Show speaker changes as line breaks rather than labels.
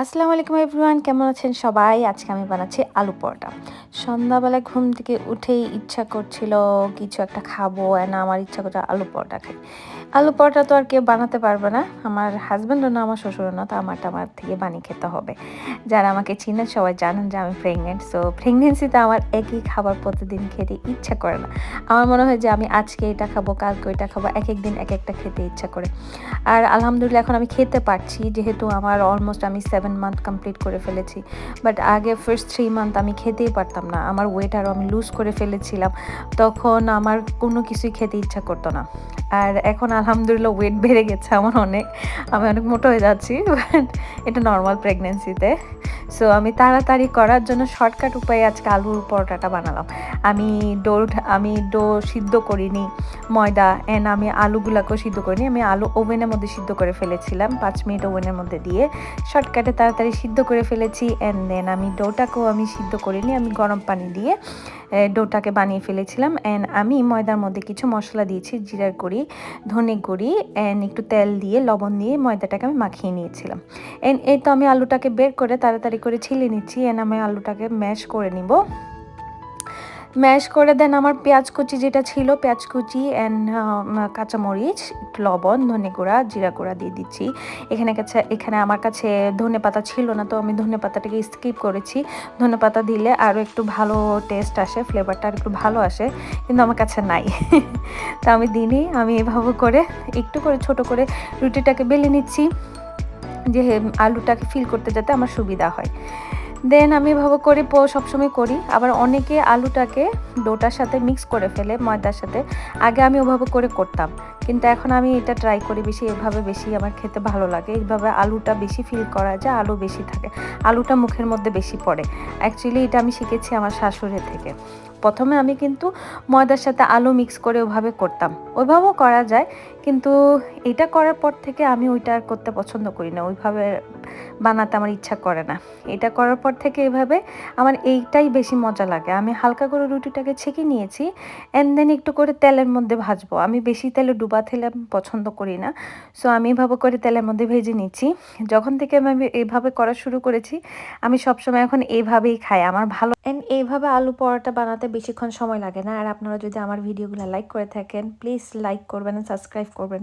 আসসালামু আলাইকুম এভরিওয়ান, কেমন আছেন সবাই? আজকে আমি বানাচ্ছি আলু পরোটা। সন্ধ্যাবেলায় ঘুম থেকে উঠেই ইচ্ছা করছিল কিছু একটা খাবো, আমার ইচ্ছা করছে আলু পরোটা খাই। আলু পরোটা তো আর কেউ বানাতে পারবে না, আমার হাজব্যান্ডও না, আমার শ্বশুরও না, তো আমার থেকে বানিয়ে খেতে হবে। যারা আমাকে চিনেন সবাই জানেন যে আমি প্রেগনেন্ট, সো প্রেগনেন্সিতে আমার একই খাবার প্রতিদিন খেতে ইচ্ছা করে না। আমার মনে হয় যে আমি আজকে এটা খাবো, কালকে ওইটা খাবো, এক দিন এক একটা খেতে ইচ্ছা করে। আর আলহামদুলিল্লাহ এখন আমি খেতে পারছি, যেহেতু আমার অলমোস্ট আমি 7 মান্থ কমপ্লিট করে ফেলেছি। বাট আগে ফার্স্ট 3 মান্থ আমি খেতেই পারতাম না, আমার ওয়েট আরও আমি লুজ করে ফেলেছিলাম। তখন আমার কোনো কিছুই খেতে ইচ্ছা করতো না। আর এখন আলহামদুলিল্লাহ ওয়েট বেড়ে গেছে আমার অনেক, আমি অনেক মোটা হয়ে যাচ্ছি, বাট এটা নর্মাল প্রেগনেন্সিতে। সো আমি তাড়াতাড়ি করার জন্য শর্টকাট উপায়ে আজকে আলুর পরোটাটা বানালাম। আমি ডো সিদ্ধ করিনি, ময়দা আমি আলুগুলাকেও সিদ্ধ করিনি, আমি আলু ওভেনের মধ্যে সিদ্ধ করে ফেলেছিলাম 5 মিনিট ওভেনের মধ্যে দিয়ে শর্টকাটে তাড়াতাড়ি সিদ্ধ করে ফেলেছি। দেন আমি ডোটাকেও আমি সিদ্ধ করিনি, আমি গরম পানি দিয়ে ডোটাকে বানিয়ে ফেলেছিলাম। আমি ময়দার মধ্যে কিছু মশলা দিয়েছি, জিরার গুঁড়ি, ধনে গুঁড়ি, একটু তেল দিয়ে লবণ দিয়ে ময়দাটাকে আমি মাখিয়ে নিয়েছিলাম। এই তো আমি আলুটাকে বের করে তাড়াতাড়ি করে ছিলে নিচ্ছি। আমি আলুটাকে ম্যাশ করে নিব। ম্যাশ করে দেন আমার পেঁয়াজ কুচি যেটা ছিল, পেঁয়াজ কুচি কাঁচামরিচ, একটু লবণ, ধনে গুঁড়া, জিরা গুঁড়া দিয়ে দিচ্ছি। এখানে আমার কাছে ধনে পাতা ছিল না, তো আমি ধনে পাতাটাকে স্কিপ করেছি। ধনে পাতা দিলে আরও একটু ভালো টেস্ট আসে, ফ্লেভারটা আর একটু ভালো আসে, কিন্তু আমার কাছে নাই। তা আমি দিনই আমি এভাবে করে একটু করে ছোট করে রুটিটাকে বেলে নিচ্ছি, যে আলুটাকে ফিল করতে যাতে আমার সুবিধা হয়। দেন আমি এভাবে করে সবসময় করি। আবার অনেকে আলুটাকে ডোটার সাথে মিক্স করে ফেলে ময়দার সাথে, আগে আমি ওভাবে করে করতাম, কিন্তু এখন আমি এটা ট্রাই করি বেশি, এভাবে বেশি আমার খেতে ভালো লাগে। এইভাবে আলুটা বেশি ফিল করা যায়, আলু বেশি থাকে, আলুটা মুখের মধ্যে বেশি পড়ে। অ্যাকচুয়ালি এটা আমি শিখেছি আমার শাশুড়ি থেকে। প্রথমে আমি কিন্তু ময়দার সাথে আলু মিক্স করে ওভাবে করতাম, ওইভাবেও করা যায়, কিন্তু এটা করার পর থেকে আমি ওইটা আর করতে পছন্দ করি না, ওইভাবে বানাতে আমার ইচ্ছা করে না। এটা করার পর থেকে এভাবে আমার এইটাই বেশি মজা লাগে। আমি হালকা করে রুটিটাকে ছেঁকে নিয়েছি, দেন একটু করে তেলের মধ্যে ভাজবো। আমি বেশি তেলে ডুবা তেলে আমি পছন্দ করি না, সো আমি এভাবে করে তেলের মধ্যে ভেজে নিচ্ছি। যখন থেকে আমি এইভাবে করা শুরু করেছি, আমি সবসময় এখন এইভাবেই খাই, আমার ভালো। এইভাবে আলু পরোটা বানাতে বেশিক্ষণ সময় লাগে না। আর আপনারা যদি আমার ভিডিওগুলো লাইক করে থাকেন, প্লিজ লাইক করবেন, সাবস্ক্রাইব করবেন।